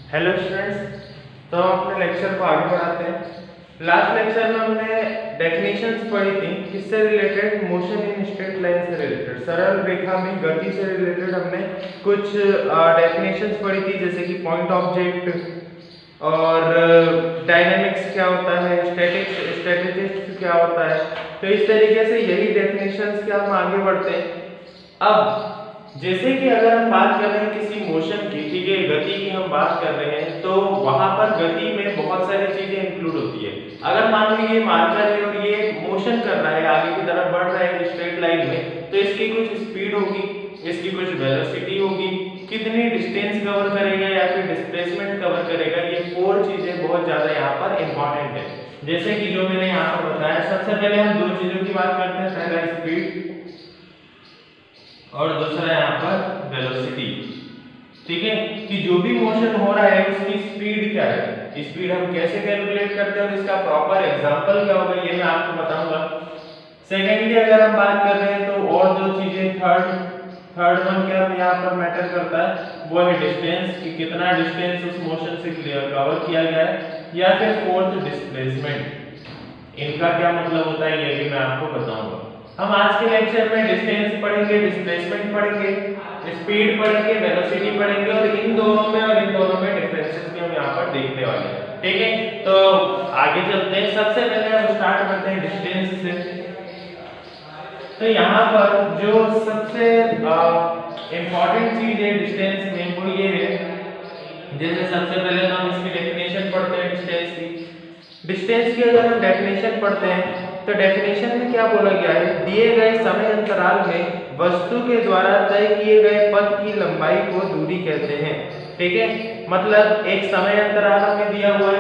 Hello students. तो हम अपने लेक्चर को आगे बढ़ाते हैं। लास्ट लेक्चर में हमने डेफिनेशंस पढ़ी थी, किससे related? Motion in straight line से रिलेटेड, सरल रेखा में गति से रिलेटेड हमने कुछ डेफिनेशंस पढ़ी थी, जैसे कि पॉइंट ऑब्जेक्ट और डायनामिक्स क्या होता है, स्टैटिस्टिक्स क्या होता है। तो इस तरीके से यही डेफिनेशंस के हम आगे बढ़ते हैं। अब जैसे कि अगर हम बात कर रहे हैं किसी मोशन की, ठीक है, गति की हम बात कर रहे हैं, तो वहां पर गति में बहुत सारी चीजें इंक्लूड होती है। अगर मान लो ये मार्कर है और ये मोशन कर रहा है, आगे की तरफ बढ़ रहा है स्ट्रेट लाइन में, तो इसकी कुछ स्पीड होगी, इसकी कुछ वेलोसिटी होगी, कितनी डिस्टेंस कवर करेगा या फिर डिस्प्लेसमेंट कवर करेगा, ये 4 चीजें बहुत ज्यादा यहाँ पर इंपॉर्टेंट है। जैसे कि जो मैंने यहाँ पर बताया, सबसे पहले हम 2 चीजों की बात करते हैं, पहला स्पीड और दूसरा यहाँ पर वेलोसिटी। ठीक है, कि जो भी मोशन हो रहा है उसकी स्पीड क्या है, स्पीड हम कैसे कैलकुलेट करते हैं और इसका प्रॉपर एग्जांपल क्या होगा ये मैं आपको बताऊंगा। सेकेंडली अगर हम बात कर रहे हैं तो और 2 चीजें, थर्ड वन क्या यहाँ पर मैटर करता है, वो है डिस्टेंस, कि कितना डिस्टेंस उस मोशन से कवर किया गया है, या फिर फोर्थ डिस्प्लेसमेंट। इनका क्या मतलब होता है ये भी मैं आपको बताऊंगा। हम आज के लेक्चर में डिस्टेंस पढ़ेंगे, डिस्प्लेसमेंट पढ़ेंगे, स्पीड पढ़ेंगे, वेलोसिटी पढ़ेंगे, और इन दोनों में डिफरेंसेस भी हम यहाँ पर देखने वाले हैं। ठीक है, तो आगे चलते हैं। सबसे पहले हम स्टार्ट करते हैं डिस्टेंस से। तो यहाँ पर जो सबसे इम्पोर्टेंट चीज है डिस्टेंस में वो ये है, जैसे सबसे पहले तो हम इसकी डेफिनेशन पढ़ते हैं डिस्टेंस की। डिस्टेंस की अगर हम डेफिनेशन पढ़ते हैं तो डेफिनेशन में क्या बोला गया है, दिए गए समय अंतराल में वस्तु के द्वारा तय किए गए पथ की लंबाई को दूरी कहते हैं। ठीक है, मतलब एक समय अंतराल हमें दिया हुआ है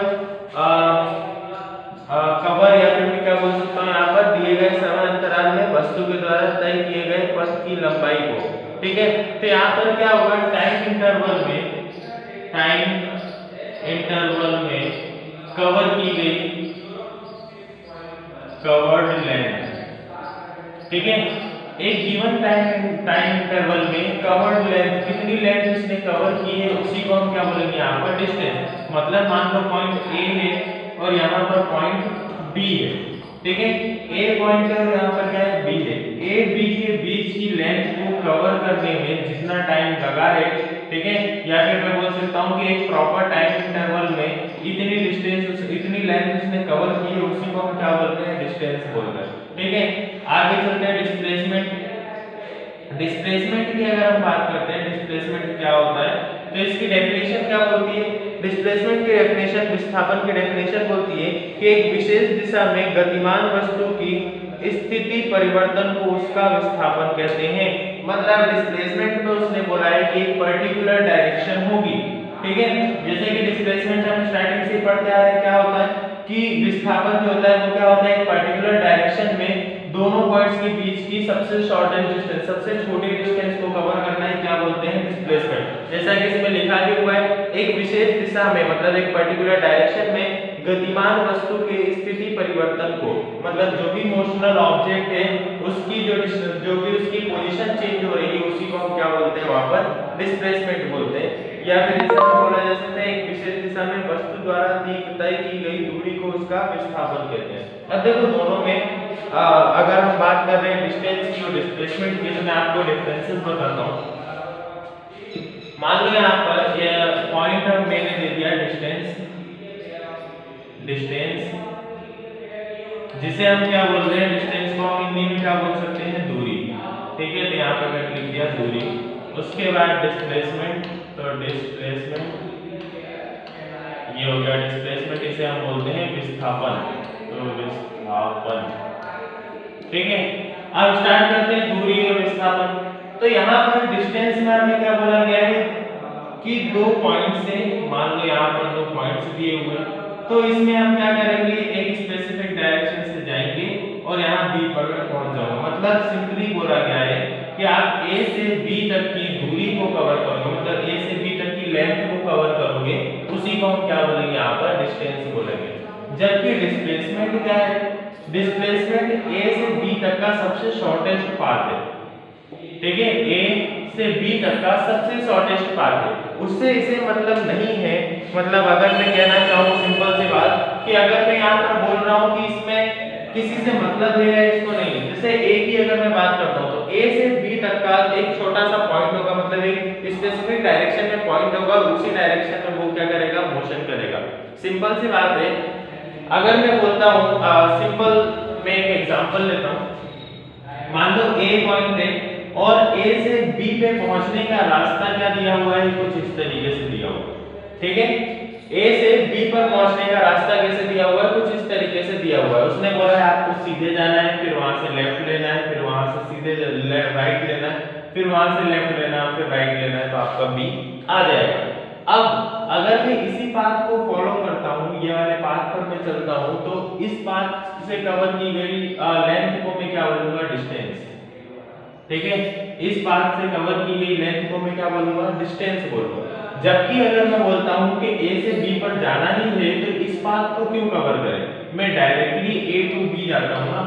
कवर, या फिर मैं क्या बोल सकता हूँ, यहाँ पर दिए गए समय अंतराल में वस्तु के द्वारा तय किए गए पथ की लंबाई को। ठीक है, तो यहाँ पर क्या होगा, टाइम इंटरवल में कवर की गई कवर्ड लेंथ। ठीक है, एक गिवन टाइम इंटरवल में कवर्ड लेंथ, कितनी लेंथ इसने कवर की है उसी को हम क्या बोलेंगे यहाँ पर डिस्टेंस। मतलब मान लो पॉइंट ए है और यहाँ पर पॉइंट बी है। ठीक है, ए पॉइंट है और यहाँ पर क्या है, बी है। ए बी के बीच की लेंथ को कवर करने में जितना टाइम लगा है, ठीक है, या फिर मैं बोल सकता हूँ कि एक प्रॉपर टाइम इंटरवल में इतनी डिस्टेंस, इतनी लेंथ उसने कवर की है, उसी को हम क्या बोलते हैं, डिस्टेंस बोलते हैं। ठीक है, आगे चलते हैं डिस्प्लेसमेंट। डिस्प्लेसमेंट की अगर हम बात करते हैं, डिस्प्लेसमेंट क्या होता है, तो इसकी डेफिनेशन क्या बोलती है? डिस्प्लेसमेंट की डेफिनेशन, विस्थापन की डेफिनेशन बोलती है कि एक विशेष दिशा में गतिमान वस्तु की स्थिति परिवर्तन को उसका विस्थापन कहते हैं। मतलब डिस्प्लेसमेंट में उसने बोला है कि एक पर्टिकुलर डायरेक्शन होगी। ठीक है, जैसे कि डिस्प्लेसमेंट हम स्टार्टिंग से पढ़ते आ रहे हैं, क्या होता है कि विस्थापन जो होता है वो क्या होता है, एक पर्टिकुलर डायरेक्शन में दोनों पॉइंट्स के बीच की सबसे शॉर्टेस्ट डिस्टेंस, सबसे छोटी डिस्टेंस को कवर करना है, क्या बोलते हैं, डिस्प्लेसमेंट। जैसा कि इसमें लिखा भी हुआ है, एक विशेष दिशा में, मतलब एक पर्टिकुलर डायरेक्शन में गतिमान वस्तु के स्थिति परिवर्तन को, मतलब जो भी मोशनल ऑब्जेक्ट है उसकी जो भी उसकी पोजीशन चेंज हो रही है उसी को हम क्या बोलते हैं, वहां पर डिस्प्लेसमेंट बोलते हैं। या फिर इसे बोला जा सकता है एक विशेष दिशा में वस्तु द्वारा तय की गई दूरी को उसका विस्थापन कहते हैं। अब देखो दोनों में अगर हम बात कर रहे हैं डिस्टेंस की और डिस्प्लेसमेंट की, तो मैं आपको डिफरेंसेस बताता हूँ। मान लो यहाँ पर ये पॉइंट हम मैंने दे दिया डिस्टेंस, जिसे हम क्या बोल रहे हैं, डिस्टेंस को हम हिंदी में क्या बोल सकते हैं, दूरी। ठीक है, तो यहाँ पर मैंने लिख दिया दूरी। उसके बाद डिस्प्लेसमेंट, तो डिस्प्लेसमेंट ये हो गया डिस्प्लेसमेंट, इसे हम बोलते हैं विस्थापन, तो विस्थापन। ठीक है, अब स्टार्ट करते हैं दूरी और विस्थापन। तो यहाँ पर डिस्टेंस में हमें क्या बोला गया है कि 2 पॉइंट से, मान लो यहाँ पर 2 पॉइंट्स दिए हुए, तो इसमें हम क्या करेंगे, एक स्पेसिफिक डायरेक्शन से जाएंगे और यहाँ बी पर पहुंच जाओगे। मतलब सिंपली बोला गया है कि आप ए से बी तक की दूरी को कवर करोगे, मतलब ए से बी तक की लेंथ को कवर करोगे, उसी को हम क्या बोलेंगे, यहाँ पर डिस्टेंस बोलेंगे। जबकि डिस्प्लेसमेंट क्या है, डिस्प्लेसमेंट ए से बी तक का सबसे शॉर्टेस्ट पाथ है। ठीक है, ए से B तक का सबसे शॉर्टेस्ट पाथ है, उससे इसे मतलब नहीं है। मतलब अगर मैं कहना चाहूँ सिंपल सी बात कि अगर मैं यहाँ पर बोल रहा हूँ कि इसमें किसी से मतलब है या इसको नहीं, जैसे A की अगर मैं बात करता हूँ तो A से B तक का एक छोटा सा पॉइंट होगा, मतलब एक स्पेसिफिक डायरेक्शन में पॉइंट होगा और उसी डायरेक्शन में वो क्या करेगा, मोशन करेगा। सिंपल सी बात है। अगर मैं बोलता हूँ सिंपल मैं एक एग्जांपल लेता हूँ, मान लो A पॉइंट है और A से B पे पहुंचने का रास्ता क्या दिया हुआ है, कुछ इस तरीके से दिया हुआ है। ठीक है, A से B पर पहुंचने का रास्ता कैसे दिया हुआ है, कुछ इस तरीके से दिया हुआ है। उसने बोला है आपको सीधे जाना है, फिर वहां से लेफ्ट लेना है, फिर वहां से सीधे राइट लेना है, फिर वहां से लेफ्ट लेना है, फिर राइट लेना है, तो आपका B आ जाएगा। अब अगर मैं इसी पाथ को फॉलो करता हूँ, ये वाले पाथ पर मैं चलता हूँ, तो इस पाथ से कवर की गई लेंथ को मैं क्या बोलूंगा, डिस्टेंस। ठीक है, इस पाथ से कवर की गई लेंथ को मैं क्या बोलूंगा, डिस्टेंस बोलूंगा। जबकि अगर मैं बोलता हूं कि A से B पर जाना ही है तो इस पाथ को क्यों कवर करें, मैं डायरेक्टली A टू B जाता हूं ना,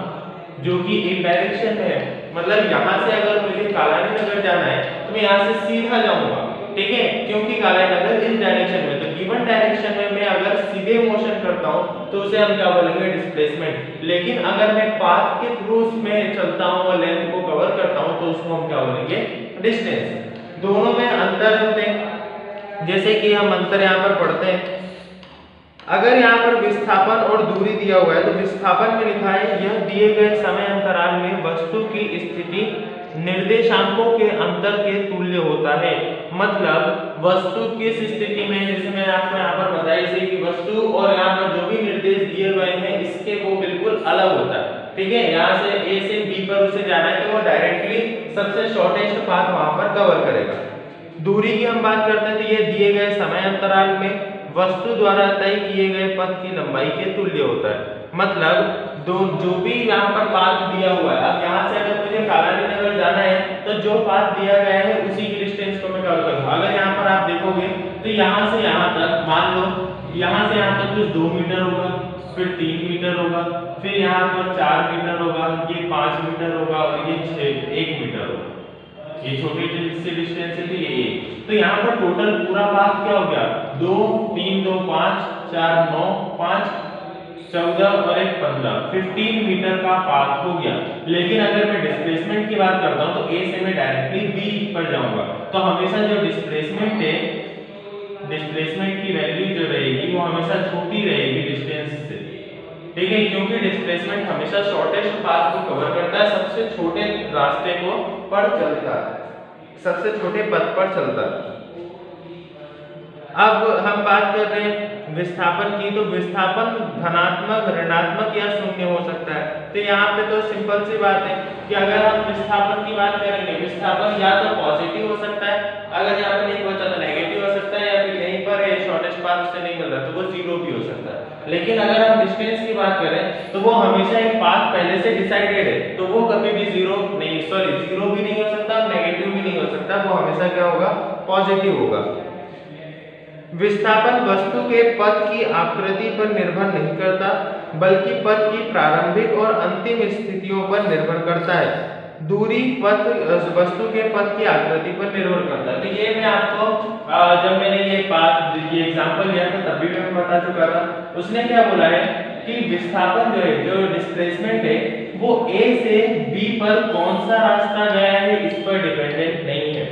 जो कि एक डायरेक्शन में है। मतलब यहां से अगर मुझे कालानी नगर जाना है तो मैं यहां से सीधा जाऊंगा, ठीक है, क्योंकि कालानी नगर इस डायरेक्शन में, तो गिवन डायरेक्शन में मैं अगर सीधे मोशन करता हूं तो उसे हम क्या बोलेंगे, डिस्प्लेसमेंट। लेकिन अगर मैं पाथ के थ्रू में चलता हूं और लेंथ को कवर करता हूं तो उसको हम क्या बोलेंगे, डिस्टेंस। दोनों में अंतर होते हैं, जैसे कि हम अंतर यहाँ पर पढ़ते हैं। अगर यहाँ पर विस्थापन और दूरी दिया हुआ है तो विस्थापन में लिखा है यह दिए गए समय अंतराल में वस्तु की स्थिति निर्देशांकों के अंतर के तुल्य होता है। मतलब वस्तु किस स्थिति में, जैसे मैंने आपको यहाँ पर बताया इसे कि वस्तु और यहाँ पर जो भी निर्देश दिए गए हैं इसके वो बिल्कुल अलग होता है। ठीक है, यहाँ से A से B पर उसे जाना है तो वो डायरेक्टली सबसे शॉर्टेस्ट पाथ वहां पर कवर करेगा। दूरी की हम बात करते हैं तो ये दिए गए समय अंतराल में वस्तु द्वारा तय किए गए पथ की लंबाई के तुल्य होता है। मतलब जो भी यहाँ पर पाथ दिया हुआ है, अब यहाँ से अगर मुझे कालानी नगर जाना है तो जो पाथ दिया गया है उसी की डिस्टेंस को मैं कवर करूंगा। अगर यहाँ पर आप देखोगे तो यहाँ से यहाँ तक, मान लो यहाँ से यहाँ तक कुछ 2 मीटर होगा, फिर 3 मीटर होगा, फिर यहाँ पर 4 मीटर होगा, ये 5 मीटर होगा और ये 1 मीटर होगा। ये छोटी सी डिस्टेंस है तो ये तो यहाँ पर टोटल पूरा पाथ क्या हो गया, 2 3 2 5 4 9 5 14 और 1 15 15 मीटर का पाथ हो गया। लेकिन अगर मैं डिस्प्लेसमेंट की बात करता हूँ तो A से मैं डायरेक्टली B पर जाऊंगा, तो हमेशा जो डिस्प्लेसमेंट है, डिस्प्लेसमेंट की वैल्यू जो रहेगी वो हमेशा छोटी रहेगी डिस्टेंस से। ठीक है, क्योंकि डिस्प्लेसमेंट हमेशा शॉर्टेस्ट पाथ को कवर करता है, सबसे छोटे रास्ते को पर चलता है, सबसे छोटे पथ पर चलता है। अब हम बात कर रहे हैं विस्थापन की, तो विस्थापन धनात्मक, ऋणात्मक या शून्य हो सकता है। तो यहाँ पे तो सिंपल सी बात है कि अगर हम विस्थापन की बात करेंगे, विस्थापन या तो पॉजिटिव हो सकता है, अगर यहाँ पर नहीं पहुंचा तो नेगेटिव हो सकता है, या फिर यहीं पर शॉर्टेस्ट पाथ से नहीं मिल रहा तो वो 0 भी हो सकता है। लेकिन अगर हम डिस्टेंस की बात करें तो वो हमेशा एक पाथ पहले से डिसाइडेड है, तो वो कभी भी 0 भी नहीं हो सकता, नेगेटिव भी नहीं हो सकता, वो हमेशा क्या होगा, पॉजिटिव होगा। विस्थापन वस्तु के पथ की आकृति पर निर्भर नहीं करता, बल्कि पथ की प्रारंभिक और अंतिम स्थितियों पर निर्भर करता है। दूरी पथ वस्तु के पथ की आकृति पर निर्भर करता है। तो ये मैं आपको जब मैंने ये एग्जांपल लिया था तभी मैं बता चुका था। उसने क्या बोला है कि विस्थापन जो है, जो डिस्प्लेसमेंट है, वो A से B पर कौन सा रास्ता गया है इस पर डिपेंडेंट नहीं है।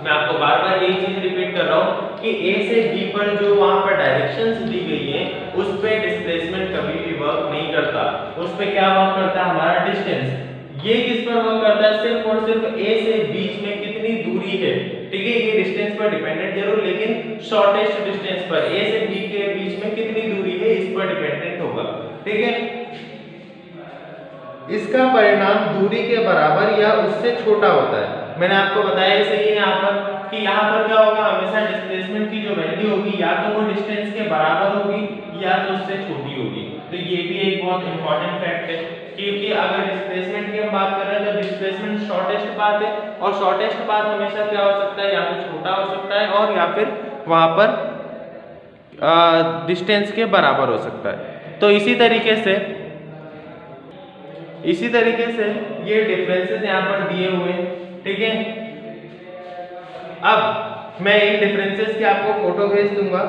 मैं आपको बार बार यही चीज रिपीट कर रहा हूँ कि A से B पर जो वहां पर डायरेक्शंस दी गई हैं उस पे डिस्प्लेसमेंट कभी भी वर्क नहीं करता। उस पे क्या वर्क करता है, हमारा डिस्टेंस। ये किस पर वर्क करता है, सिर्फ और सिर्फ A से बीच में कितनी दूरी है। ठीक है, ये डिस्टेंस पर डिपेंडेंट जरूर, लेकिन शॉर्टेस्ट डिस्टेंस पर A से B के बीच में कितनी दूरी है इस पर डिपेंडेंट होगा। ठीक है, इसका परिणाम दूरी के बराबर या उससे छोटा होता है। मैंने आपको बताया इसे यहाँ पर कि यहाँ पर क्या होगा, हमेशा डिस्प्लेसमेंट की जो वैल्यू होगी या तो वो डिस्टेंस के बराबर होगी या तो उससे छोटी होगी। तो ये भी एक बहुत इंपॉर्टेंट फैक्ट है, क्योंकि अगर डिस्प्लेसमेंट की हम बात कर रहे हैं तो डिस्प्लेसमेंट शॉर्टेस्ट पाथ है, और शॉर्टेस्ट पाथ हमेशा क्या हो सकता है, या तो छोटा हो सकता है और या फिर वहां पर डिस्टेंस के बराबर हो सकता है। तो इसी तरीके से ये डिफरेंसेस यहाँ पर दिए हुए हैं। ठीक है, अब मैं इन डिफरेंसेस के आपको फोटो भेज दूंगा।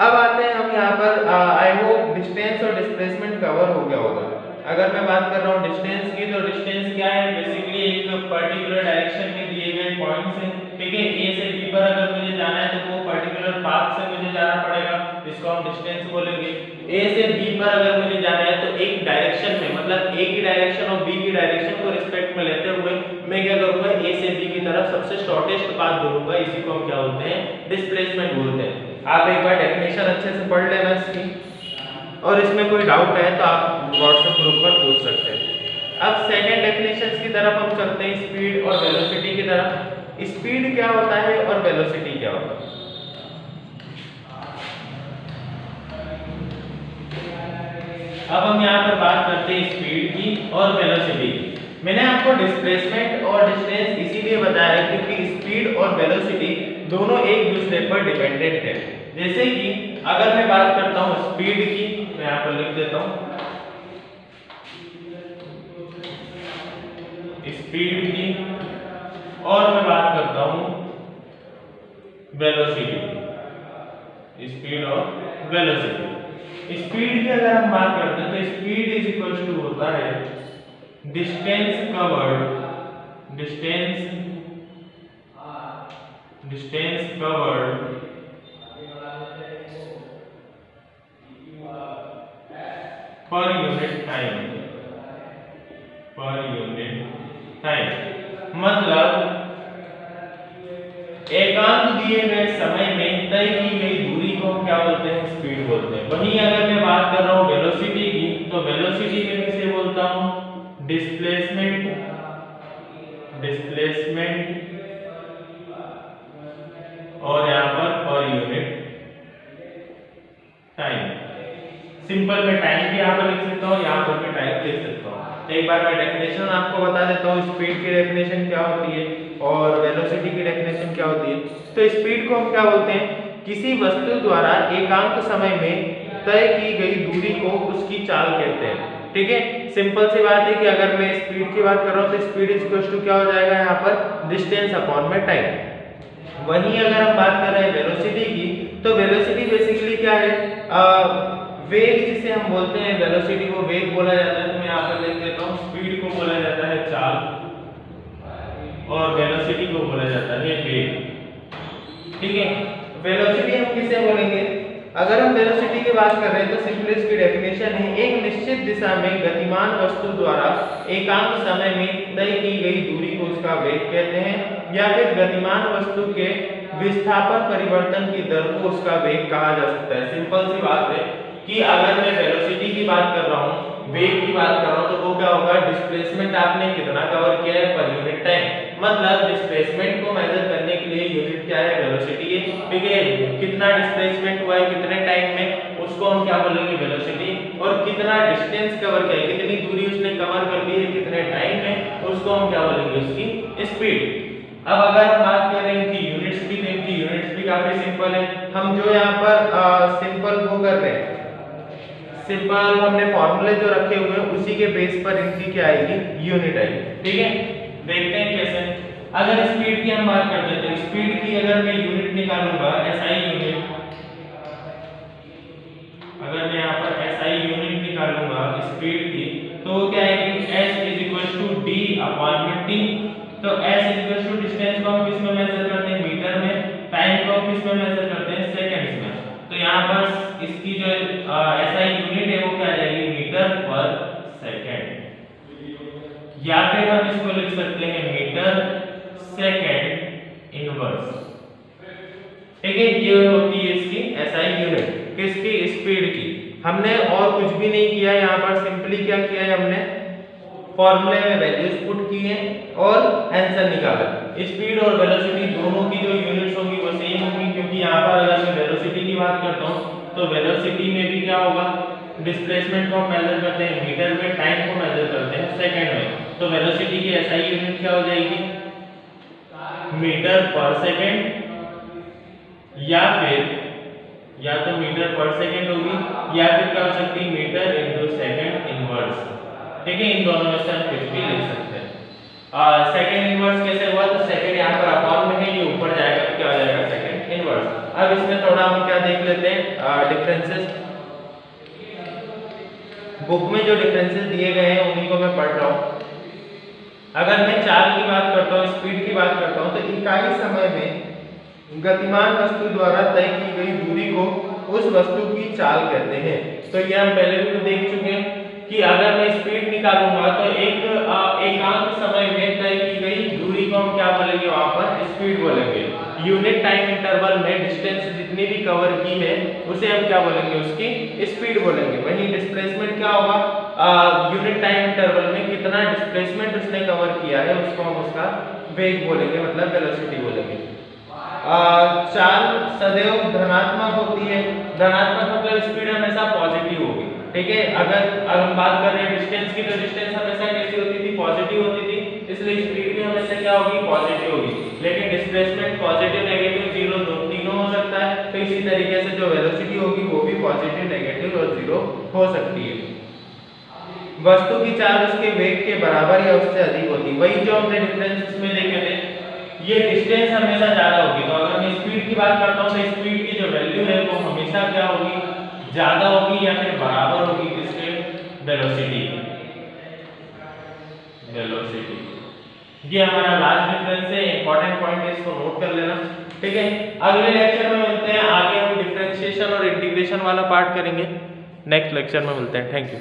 अब आते हैं हम यहाँ पर, आई होप डिस्टेंस और डिस्प्लेसमेंट कवर हो गया होगा। अगर मैं बात कर रहा हूँ डिस्टेंस की, तो डिस्टेंस क्या है, बेसिकली एक पर्टिकुलर डायरेक्शन में दिए गए पॉइंट से, ठीक है, ए से बी पर अगर मुझे जाना है तो वो पर्टिकुलर पाथ से मुझे जाना पड़ेगा, इसको हम डिस्टेंस बोलेंगे। ए से बी पर अगर मुझे जाना है तो एक डायरेक्शन में, मतलब ए की डायरेक्शन और बी की डायरेक्शन को रिस्पेक्ट में लेते हुए मैं क्या करूंगा, ए से बी की तरफ सबसे शॉर्टेस्ट पाथ ढूंढूंगा, इसी को हम क्या बोलते हैं, डिस्प्लेसमेंट बोलते हैं। आप एक बार डेफिनेशन अच्छे से पढ़ लेना इसकी, और इसमें कोई डाउट है तो आप व्हाट्सएप ग्रुप पर पूछ सकते हैं। अब सेकंड डेफिनेशंस की तरफ हम चलते हैं, स्पीड और वेलोसिटी की तरफ। स्पीड क्या होता है और वेलोसिटी क्या होता है? अब हम यहाँ पर बात करते हैं स्पीड की और वेलोसिटी की। मैंने आपको डिस्प्लेसमेंट और डिस्टेंस इसीलिए बताया क्योंकि स्पीड और वेलोसिटी दोनों एक दूसरे पर डिपेंडेंट है। जैसे कि अगर मैं बात करता हूँ स्पीड की, मैं यहाँ पर लिख देता हूँ स्पीड की, और मैं बात करता हूँ वेलोसिटी की, स्पीड और वेलोसिटी। स्पीड की अगर हम बात करते हैं तो स्पीड इज इक्वल टू होता है distance covered per unit time, मतलब एकांत दिए गए समय में तय की गई दूरी को हम क्या बोलते हैं, स्पीड बोलते हैं। वहीं अगर मैं बात कर रहा हूँ वेलोसिटी की, तो वेलोसिटी में किसे बोलता हूँ, डिस्प्लेसमेंट और यहाँ पर यूनिट टाइम। सिंपल में टाइम भी यहाँ पर लिख सकता हूँ, यहाँ पर भी टाइम लिख सकता हूँ। एक बार मैं डेफिनेशन आपको बता देता हूँ, स्पीड की डेफिनेशन क्या होती है और वेलोसिटी की डेफिनेशन क्या होती है। तो स्पीड को हम क्या बोलते हैं, किसी वस्तु द्वारा एकांक समय में तय की गई दूरी को उसकी चाल कहते हैं, ठीक है। सिंपल सी बात है कि अगर मैं स्पीड की बात कर रहा हूँ तो स्पीड इज इक्वल टू क्या हो जाएगा यहाँ पर, डिस्टेंस अपॉन में टाइम। वहीं अगर हम बात कर रहे हैं वेलोसिटी की, तो वेलोसिटी बेसिकली क्या है, वेग जिसे हम बोलते हैं, वेलोसिटी को वेग बोला जाता है। तो मैं यहाँ पर लिख देता हूँ स्पीड को बोला जाता है चाल और वेलोसिटी को बोला जाता है वेग, ठीक है। वेलोसिटी हम किसे बोलेंगे, अगर हम वेलोसिटी की बात कर रहे हैं तो सिंपली इसकी डेफिनेशन है एक निश्चित दिशा में गतिमान वस्तु द्वारा एकांक समय में तय की गई दूरी को उसका वेग कहते हैं, या फिर गतिमान वस्तु के विस्थापन परिवर्तन की दर को उसका वेग कहा जा सकता है। सिंपल सी बात है कि अगर मैं वेलोसिटी की बात कर रहा हूँ, वेग की बात कर रहा हूँ, तो वो क्या होगा, डिस्प्लेसमेंट आपने कितना कवर किया है पर यूनिट टाइम, मतलब डिस्प्लेसमेंट को मेजर करने के लिए यूनिट क्या है, वेलोसिटी है, ठीक है। कितना डिस्प्लेसमेंट हुआ है कितने टाइम में, उसको हम क्या बोलेंगे, वेलोसिटी। और कितना डिस्टेंस कवर किया है, कितनी दूरी उसने कवर कर ली है कितने टाइम में, उसको हम क्या बोलेंगे, उसकी स्पीड। अब अगर हम बात कर रहे हैं कि यूनिट्स की, तो इनकी यूनिट्स भी काफी सिंपल है। हम जो यहाँ पर सिंपल वो कर रहे हैं, सिंपल हमने फॉर्मूले जो रखे हुए हैं उसी के बेस पर इनकी क्या आएगी, यूनिट आएगी, ठीक है। देखते हैं कैसे। अगर स्पीड की हम बात करते हैं तो स्पीड की अगर मैं यूनिट निकालूंगा SI यूनिट, अगर मैं यहाँ पर SI यूनिट निकालूंगा स्पीड की, तो क्या आएगी, S is equal to D upon में T। तो S is equal to distance को हम किस में मेजर करते हैं, मीटर में, टाइम को हम किस में मेजर करते हैं, सेकंड्स में। तो यहाँ पर इसकी जो SI यूनिट है वो क्या आ जाएगी, मीटर पर सेकंड, या फिर हम इसको लिख सकते हैं मीटर सेकंड इनवर्स, ठीक है। ये होती है इसकी SI यूनिट, किसकी, स्पीड की। हमने और कुछ भी नहीं किया यहाँ पर, सिंपली क्या किया है, हमने फॉर्मूले में वैल्यूज पुट की है और आंसर निकाला। स्पीड और वेलोसिटी दोनों की जो यूनिट्स होंगी वो सेम होंगी, क्योंकि यहाँ पर अगर मैं वेलोसिटी की बात करता हूँ तो वेलोसिटी में भी क्या होगा, डिस्प्लेसमेंट को हम मेजर करते हैं मीटर में, टाइम को मेजर करते हैं सेकंड में। तो वेलोसिटी की SI यूनिट क्या हो जाएगी, मीटर पर सेकंड, या तो मीटर पर सेकंड होगी, या फिर क्या हो सकती है, मीटर इनटू सेकंड इनवर्स, ठीक है। इन दोनों में से हम कुछ भी लिख सकते हैं। सेकंड इनवर्स कैसे हुआ, तो सेकंड यहाँ पर अपॉन में है, ये ऊपर जाएगा तो क्या हो जाएगा सेकंड इनवर्स। अब इसमें थोड़ा हम क्या देख लेते हैं डिफरेंसेस। बुक में जो डिफरेंसेस दिए गए हैं उन्हीं को मैं पढ़ रहा हूँ। अगर मैं चाल की बात करता हूँ, स्पीड की बात करता हूँ, तो इकाई समय में गतिमान वस्तु द्वारा तय की गई दूरी को उस वस्तु की चाल कहते हैं। तो ये हम पहले भी देख चुके हैं कि अगर मैं स्पीड निकालूंगा तो एकांक समय में तय की गई दूरी को हम क्या बोलेंगे, वहां पर स्पीड बोलेंगे। यूनिट टाइम इंटरवल में डिस्टेंस जितनी भी कवर की है उसे हम क्या बोलेंगे, उसकी स्पीड बोलेंगे। वहीं डिस्प्लेसमेंट क्या होगा, यूनिट टाइम इंटरवल में कितना डिस्प्लेसमेंट उसने कवर किया है उसको हम उसका वेग बोलेंगे, मतलब वेलोसिटी बोलेंगे। चाल सदैव धनात्मक होती है। धनात्मक मतलब स्पीड हमेशा पॉजिटिव होगी, ठीक है। अगर हम बात कर रहे हैं डिस्टेंस की, तो डिस्टेंस हमेशा कैसी होती थी, पॉजिटिव होती थी, इसलिए स्पीड भी हमेशा क्या होगी, पॉजिटिव होगी। लेकिन डिस्प्लेसमेंट पॉजिटिव नेगेटिव जीरो तीनों हो सकता है, तो इसी तरीके से जो वेलोसिटी होगी वो भी पॉजिटिव नेगेटिव और जीरो हो सकती है। वस्तु की चाल उसके वेग के बराबर या उससे अधिक होती है। वही जो हमने डिफरेंस इसमें देखे थे, ये डिस्टेंस हमेशा ज्यादा होगी। तो अगर मैं स्पीड की बात करता हूँ तो स्पीड की जो वैल्यू है वो हमेशा क्या होगी, ज्यादा होगी या फिर बराबर होगी किसके, वेलोसिटी। ये हमारा लास्ट डिफरेंस है, इंपॉर्टेंट पॉइंट है, इसको नोट कर लेना, ठीक है। अगले लेक्चर में मिलते हैं, आगे हम डिफरेंशिएशन और इंटीग्रेशन वाला पार्ट करेंगे। नेक्स्ट लेक्चर में मिलते हैं, थैंक यू।